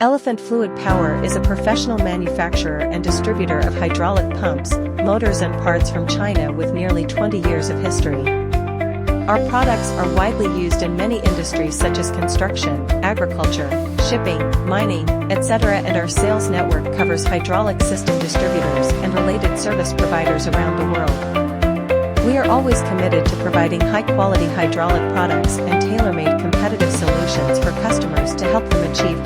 Elephant Fluid Power is a professional manufacturer and distributor of hydraulic pumps, motors and parts from China with nearly 20 years of history. Our products are widely used in many industries such as construction, agriculture, shipping, mining, etc., and our sales network covers hydraulic system distributors and related service providers around the world. We are always committed to providing high-quality hydraulic products and tailor-made competitive solutions for customers to help them achieve